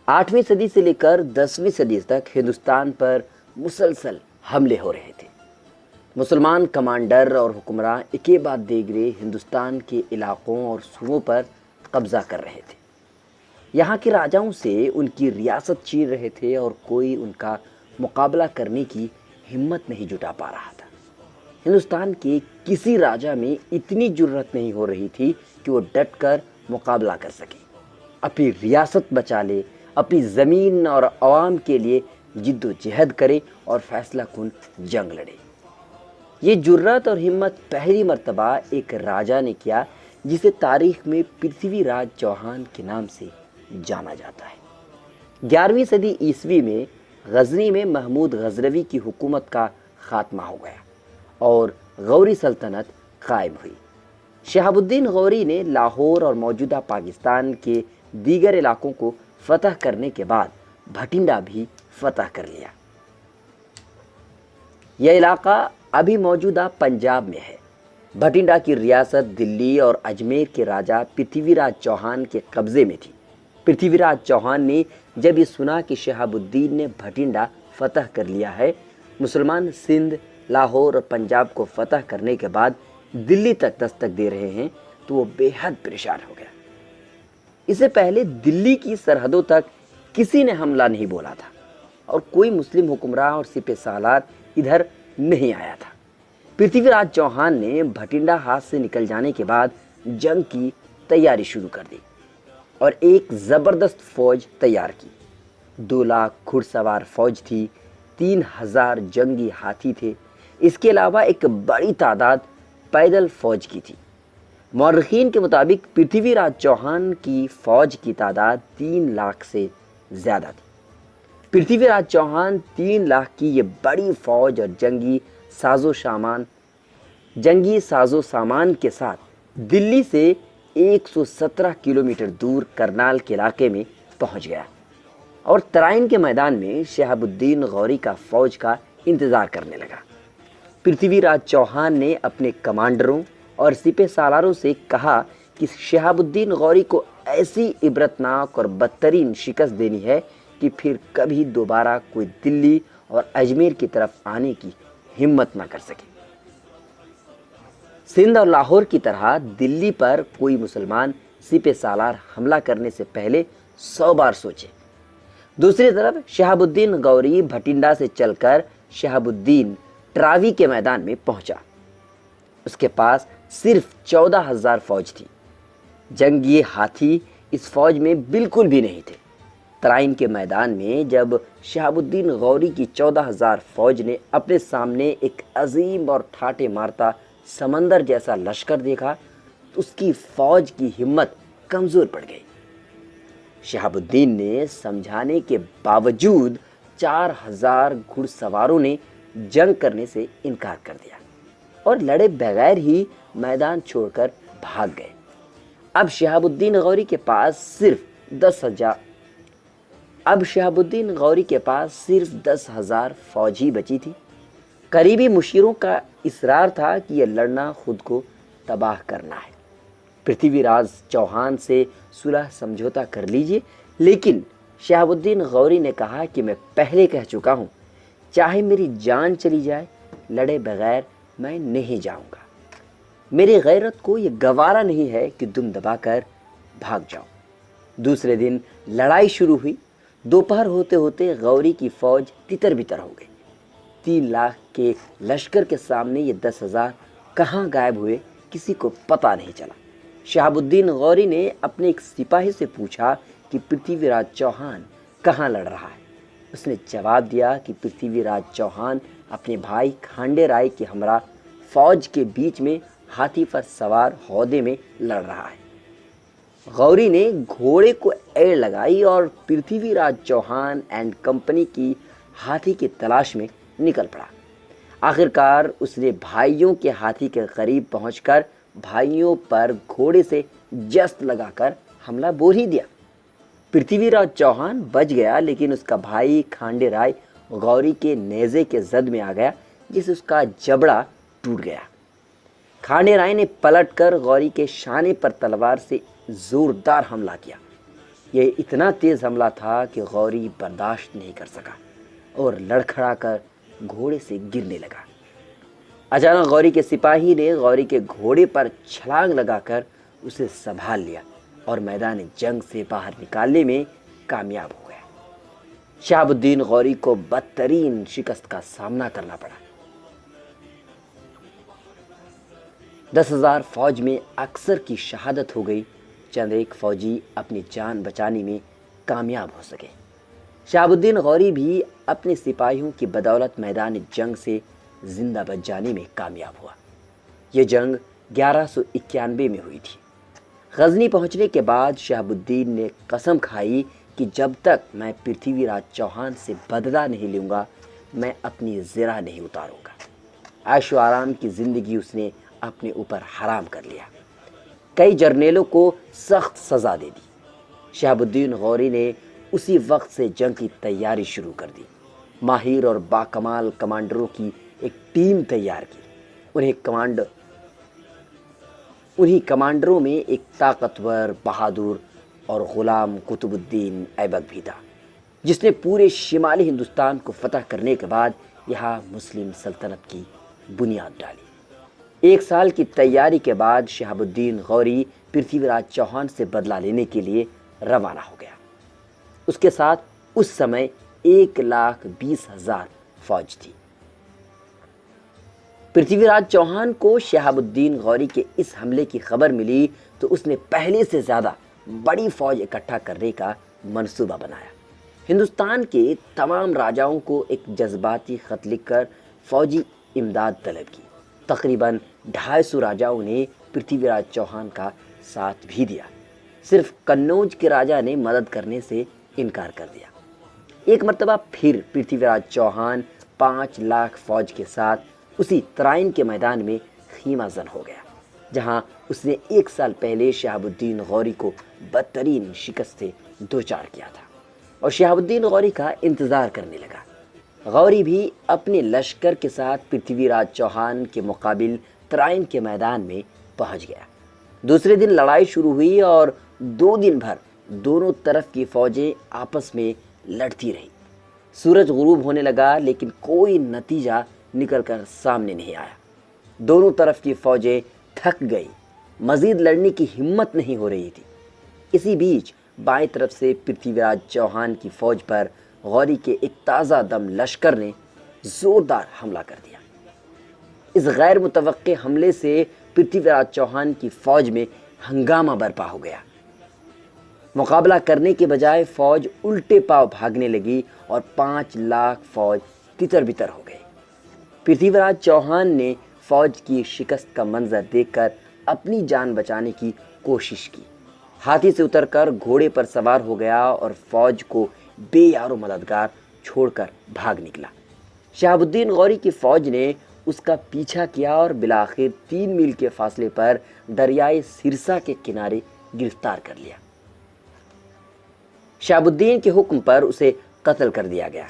8ویں صدی سے لے کر 10ویں صدی تک ہندوستان پر مسلسل حملے ہو رہے تھے۔ مسلمان کمانڈر اور حکمراں ایک بعد دیگرے ہندوستان کے علاقوں اور صوبوں پر قبضہ کر رہے تھے۔ یہاں کے راجاؤں سے ان کی ریاست چھین رہے تھے اور کوئی ان کا مقابلہ کرنے کی ہمت نہیں جٹا پا رہا تھا۔ ہندوستان کے کسی راجا میں اتنی جرأت نہیں ہو رہی تھی کہ وہ ڈٹ کر مقابلہ کر سکے، اپنی ریاست بچا لے، اپنی زمین اور عوام کے لیے جد و جہد کرے اور فیصلہ کن جنگ لڑے۔ یہ جرأت اور ہمت پہلی مرتبہ ایک راجا نے کیا جسے تاریخ میں پرتھوی راج چوہان کے نام سے جانا جاتا ہے۔ 11ویں صدی عیسوی میں غزنی میں محمود غزنوی کی حکومت کا خاتمہ ہو گیا اور غوری سلطنت قائم ہوئی۔ شہاب الدین غوری نے لاہور اور موجودہ پاکستان کے دیگر علاقوں کو فتح کرنے کے بعد بھٹنڈا بھی فتح کر لیا۔ یہ علاقہ ابھی موجودہ پنجاب میں ہے۔ بھٹنڈا کی ریاست دلی اور اجمیر کے راجا پرتھوی راج چوہان کے قبضے میں تھی۔ پرتھوی راج چوہان نے جب یہ سنا کہ شہاب الدین نے بھٹنڈا فتح کر لیا ہے، مسلمان سندھ، لاہور اور پنجاب کو فتح کرنے کے بعد دلی تک دستک دے رہے ہیں، تو وہ بے حد پریشان ہو گیا۔ اس سے پہلے دلی کی سرحدوں تک کسی نے حملہ نہیں بولا تھا اور کوئی مسلم حکمراں اور سپہ سالار ادھر نہیں آیا تھا۔ پرتھوی راج چوہان نے بھٹنڈا ہاتھ سے نکل جانے کے بعد جنگ کی تیاری شروع کر دی اور ایک زبردست فوج تیار کی۔ 2 لاکھ گھڑ سوار فوج تھی، 3000 جنگی ہاتھی تھے، اس کے علاوہ ایک بڑی تعداد پیدل فوج کی تھی۔ مورخین کے مطابق پرتھوی راج چوہان کی فوج کی تعداد 3 لاکھ سے زیادہ تھی۔ پرتھوی راج چوہان 3 لاکھ کی یہ بڑی فوج اور جنگی ساز و سامان کے ساتھ دلی سے 117 کلومیٹر دور کرنال کے علاقے میں پہنچ گیا اور ترائن کے میدان میں شہاب الدین غوری کا فوج کا انتظار کرنے لگا۔ پرتھوی راج چوہان نے اپنے کمانڈروں اور سپہ سالاروں سے کہا کہ شہاب الدین غوری کو ایسی عبرتناک اور بدترین شکست دینی ہے کہ پھر کبھی دوبارہ کوئی دلی اور اجمیر کی طرف آنے کی ہمت نہ کر سکے۔ سندھ اور لاہور کی طرح دلی پر کوئی مسلمان سپہ سالار حملہ کرنے سے پہلے 100 بار سوچے۔ دوسری طرف شہاب الدین غوری بھٹنڈا سے چل کر شہاب الدین ٹراوی کے میدان میں پہنچا۔ اس کے پاس صرف 14,000 فوج تھی۔ جنگی ہاتھی اس فوج میں بالکل بھی نہیں تھے۔ ترائن کے میدان میں جب شہاب الدین غوری کی 14,000 فوج نے اپنے سامنے ایک عظیم اور ٹھاٹے مارتا سمندر جیسا لشکر دیکھا تو اس کی فوج کی ہمت کمزور پڑ گئی۔ شہاب الدین نے سمجھانے کے باوجود 4,000 گھڑ سواروں نے جنگ کرنے سے انکار کر دیا اور لڑے بغیر ہی میدان چھوڑ کر بھاگ گئے۔ اب شہاب الدین غوری کے پاس صرف 10,000 فوج ہی بچی تھی۔ قریبی مشیروں کا اصرار تھا کہ یہ لڑنا خود کو تباہ کرنا ہے۔ پرتھوی راج چوہان سے صلح سمجھوتا کر لیجئے، لیکن شہاب الدین غوری نے کہا کہ میں پہلے کہہ چکا ہوں، چاہے میری جان چلی جائے، لڑے بغیر میں نہیں جاؤں گا۔ میری غیرت کو یہ گوارا نہیں ہے کہ دم دبا کر بھاگ جاؤ۔ دوسرے دن لڑائی شروع ہوئی۔ دوپہر ہوتے ہوتے غوری کی فوج تتر بتر ہو گئی۔ 3 لاکھ کے لشکر کے سامنے یہ 10,000 کہاں غائب ہوئے کسی کو پتہ نہیں چلا۔ شہاب الدین غوری نے اپنے ایک سپاہی سے پوچھا کہ پرتھوی راج چوہان کہاں لڑ رہا ہے۔ اس نے جواب دیا کہ پرتھوی راج چوہان اپنے بھائی کھانڈے رائے کے ہمراہ فوج کے بیچ میں ہاتھی پر سوار ہودے میں لڑ رہا ہے۔ غوری نے گھوڑے کو ایڑ لگائی اور پرتھوی راج چوہان اینڈ کمپنی کی ہاتھی کی تلاش میں نکل پڑا۔ آخرکار اس نے بھائیوں کے ہاتھی کے قریب پہنچ کر بھائیوں پر گھوڑے سے جست لگا کر حملہ بور ہی دیا۔ پرتھوی راج چوہان بچ گیا، لیکن اس کا بھائی کھانڈے رائے غوری کے نیزے کے زد میں آ گیا، جس سے اس کا جبڑا ٹوٹ گیا۔ کھانڈے رائے نے پلٹ کر غوری کے شانے پر تلوار سے زوردار حملہ کیا۔ یہ اتنا تیز حملہ تھا کہ غوری برداشت نہیں کر سکا اور لڑکھڑا کر گھوڑے سے گرنے لگا۔ اچانک غوری کے سپاہی نے غوری کے گھوڑے پر چھلانگ لگا کر اسے سنبھال لیا اور میدان جنگ سے باہر نکالنے میں کامیاب ہو گیا۔ شہاب الدین غوری کو بدترین شکست کا سامنا کرنا پڑا۔ 10,000 فوج میں اکثر کی شہادت ہو گئی، چند ایک فوجی اپنی جان بچانے میں کامیاب ہو سکے۔ شہاب الدین غوری بھی اپنے سپاہیوں کی بدولت میدان جنگ سے زندہ بچ جانے میں کامیاب ہوا۔ یہ جنگ 1191 میں ہوئی تھی۔ غزنی پہنچنے کے بعد شہاب الدین نے قسم کھائی کہ جب تک میں پرتھوی راج چوہان سے بدلہ نہیں لوں گا میں اپنی زرہ نہیں اتاروں گا۔ عیش و آرام کی زندگی اس نے اپنے اوپر حرام کر لیا۔ کئی جرنیلوں کو سخت سزا دے دی۔ شہاب الدین غوری نے اسی وقت سے جنگ کی تیاری شروع کر دی۔ ماہر اور باکمال کمانڈروں کی ایک ٹیم تیار کی۔ انہی کمانڈروں میں ایک طاقتور، بہادر اور غلام قطب الدین ایبک بھی تھا، جس نے پورے شمالی ہندوستان کو فتح کرنے کے بعد یہاں مسلم سلطنت کی بنیاد ڈالی۔ 1 سال کی تیاری کے بعد شہاب الدین غوری پرتھوی راج چوہان سے بدلہ لینے کے لیے روانہ ہو گیا۔ اس کے ساتھ اس سمے 1,20,000 فوج تھی۔ پرتھوی راج چوہان کو شہاب الدین غوری کے اس حملے کی خبر ملی تو اس نے پہلے سے زیادہ بڑی فوج اکٹھا کرنے کا منصوبہ بنایا۔ ہندوستان کے تمام راجاؤں کو ایک جذباتی خط لکھ کر فوجی امداد طلب کی۔ تقریباً 250 راجاؤں نے پرتھوی راج چوہان کا ساتھ بھی دیا۔ صرف قنوج کے راجا نے مدد کرنے سے انکار کر دیا۔ ایک مرتبہ پھر پرتھوی راج چوہان 5 لاکھ فوج کے ساتھ اسی ترائن کے میدان میں خیمہ زن ہو گیا، جہاں اس نے 1 سال پہلے شہاب الدین غوری کو بدترین شکست سے دوچار کیا تھا، اور شہاب الدین غوری کا انتظار کرنے لگا۔ غوری بھی اپنے لشکر کے ساتھ پرتھوی راج چوہان کے مقابل ترائن کے میدان میں پہنچ گیا۔ دوسرے دن لڑائی شروع ہوئی اور 2 دن بھر دونوں طرف کی فوجیں آپس میں لڑتی رہی۔ سورج غروب ہونے لگا لیکن کوئی نتیجہ نکل کر سامنے نہیں آیا۔ دونوں طرف کی فوجیں تھک گئی، مزید لڑنے کی ہمت نہیں ہو رہی تھی۔ اسی بیچ بائیں طرف سے پرتھوی راج چوہان کی فوج پر غوری کے ایک تازہ دم لشکر نے زوردار حملہ کر دیا۔ اس غیر متوقع حملے سے پرتھوی راج چوہان کی فوج میں ہنگامہ برپا ہو گیا۔ مقابلہ کرنے کے بجائے فوج الٹے پاؤں بھاگنے لگی اور 5 لاکھ فوج تتر بتر ہو گئی۔ پرتھوی راج چوہان نے فوج کی شکست کا منظر دیکھ کر اپنی جان بچانے کی کوشش کی۔ ہاتھی سے اتر کر گھوڑے پر سوار ہو گیا اور فوج کو بے یار و مددگار چھوڑ کر بھاگ نکلا۔ شہاب الدین غوری کی فوج نے اس کا پیچھا کیا اور بالآخر 3 میل کے فاصلے پر دریائے سرسا کے کنارے گرفتار کر لیا۔ شہاب الدین کے حکم پر اسے قتل کر دیا گیا۔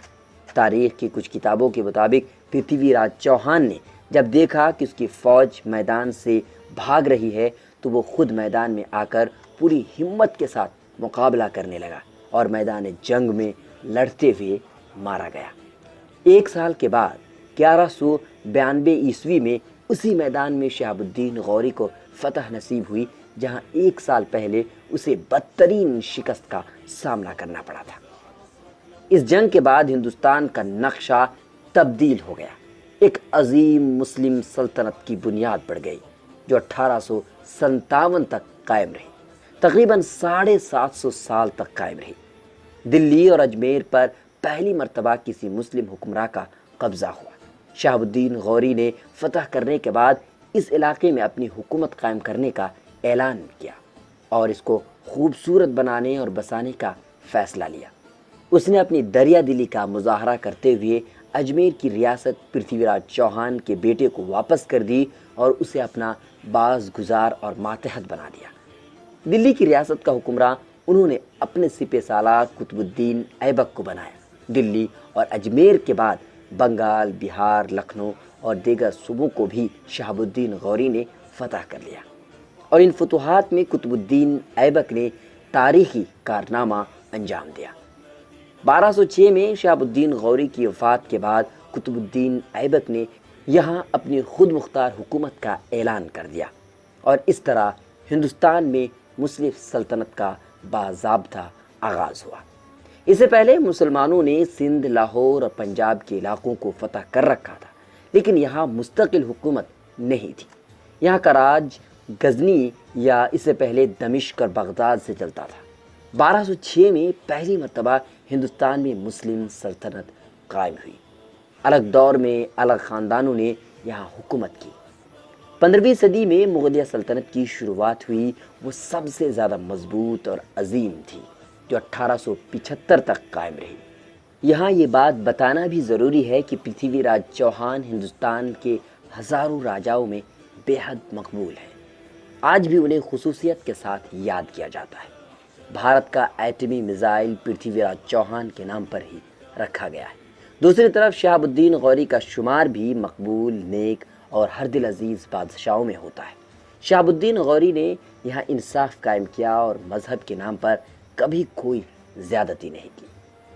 تاریخ کی کچھ کتابوں کے مطابق پرتھوی راج چوہان نے جب دیکھا کہ اس کی فوج میدان سے بھاگ رہی ہے تو وہ خود میدان میں آ کر پوری ہمت کے ساتھ مقابلہ کرنے لگا اور میدان جنگ میں لڑتے ہوئے مارا گیا۔ 1 سال کے بعد 1192 عیسوی میں اسی میدان میں شہاب الدین غوری کو فتح نصیب ہوئی، جہاں 1 سال پہلے اسے بدترین شکست کا سامنا کرنا پڑا تھا۔ اس جنگ کے بعد ہندوستان کا نقشہ تبدیل ہو گیا۔ ایک عظیم مسلم سلطنت کی بنیاد پڑ گئی جو 1857 تک قائم رہی، تقریباً 750 سال تک قائم رہی۔ دلی اور اجمیر پر پہلی مرتبہ کسی مسلم حکمراں کا قبضہ ہوا۔ شہاب الدین غوری نے فتح کرنے کے بعد اس علاقے میں اپنی حکومت قائم کرنے کا اعلان کیا اور اس کو خوبصورت بنانے اور بسانے کا فیصلہ لیا۔ اس نے اپنی دریا دلی کا مظاہرہ کرتے ہوئے اجمیر کی ریاست پرتھوی راج چوہان کے بیٹے کو واپس کر دی اور اسے اپنا باز گزار اور ماتحت بنا دیا۔ دلی کی ریاست کا حکمراں انہوں نے اپنے سپہ سالار قطب الدین ایبک کو بنایا۔ دلی اور اجمیر کے بعد بنگال، بہار، لکھنؤ اور دیگر صوبوں کو بھی شہاب الدین غوری نے فتح کر لیا، اور ان فتوحات میں قطب الدین ایبک نے تاریخی کارنامہ انجام دیا۔ 1206 میں شہاب الدین غوری کی وفات کے بعد قطب الدین ایبک نے یہاں اپنی خود مختار حکومت کا اعلان کر دیا اور اس طرح ہندوستان میں مسلم سلطنت کا باضابطہ آغاز ہوا۔ اس سے پہلے مسلمانوں نے سندھ، لاہور اور پنجاب کے علاقوں کو فتح کر رکھا تھا، لیکن یہاں مستقل حکومت نہیں تھی۔ یہاں کا راج غزنی یا اس سے پہلے دمشق اور بغداد سے چلتا تھا۔ 1206 میں پہلی مرتبہ ہندوستان میں مسلم سلطنت قائم ہوئی۔ الگ دور میں الگ خاندانوں نے یہاں حکومت کی۔ 15ویں صدی میں مغلیہ سلطنت کی شروعات ہوئی، وہ سب سے زیادہ مضبوط اور عظیم تھی، جو 1875 تک قائم رہی۔ یہاں یہ بات بتانا بھی ضروری ہے کہ پرتھوی راج چوہان ہندوستان کے ہزاروں راجاؤں میں بے حد مقبول ہے۔ آج بھی انہیں خصوصیت کے ساتھ یاد کیا جاتا ہے۔ بھارت کا ایٹمی میزائل پرتھوی راج چوہان کے نام پر ہی رکھا گیا ہے۔ دوسری طرف شہاب الدین غوری کا شمار بھی مقبول، نیک اور ہر دل عزیز بادشاہوں میں ہوتا ہے۔ شہاب الدین غوری نے یہاں انصاف قائم کیا اور مذہب کے نام پر کبھی کوئی زیادتی نہیں کی۔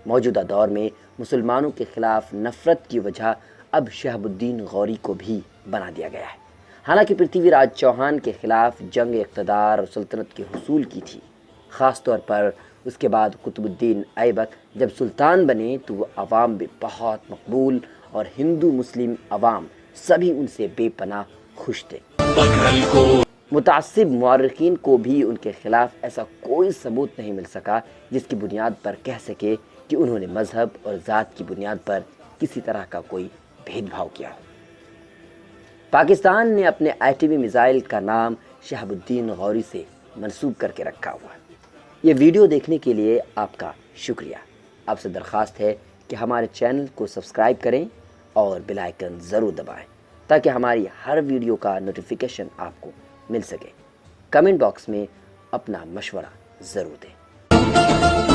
موجودہ دور میں مسلمانوں کے خلاف نفرت کی وجہ اب شہاب الدین غوری کو بھی بنا دیا گیا ہے۔ حالانکہ پرتھوی راج چوہان کے خلاف جنگ اقتدار اور سلطنت کے حصول کی تھی، خاص طور پر اس کے بعد قطب الدین ایبک جب سلطان بنے تو وہ عوام میں بہت مقبول اور ہندو مسلم عوام سبھی ان سے بے پناہ خوش تھے۔ متعصب مورخین کو بھی ان کے خلاف ایسا کوئی ثبوت نہیں مل سکا جس کی بنیاد پر کہہ سکے کہ انہوں نے مذہب اور ذات کی بنیاد پر کسی طرح کا کوئی بھید بھاؤ کیا ہو۔ پاکستان نے اپنے ایٹمی میزائل کا نام شہاب الدین غوری سے منسوب کر کے رکھا ہوا ہے۔ یہ ویڈیو دیکھنے کے لیے آپ کا شکریہ۔ آپ سے درخواست ہے کہ ہمارے چینل کو سبسکرائب کریں اور بیل آئیکن ضرور دبائیں تاکہ ہماری ہر ویڈیو کا نوٹیفیکیشن آپ کو مل سکے۔ کمنٹ باکس میں اپنا مشورہ ضرور دیں۔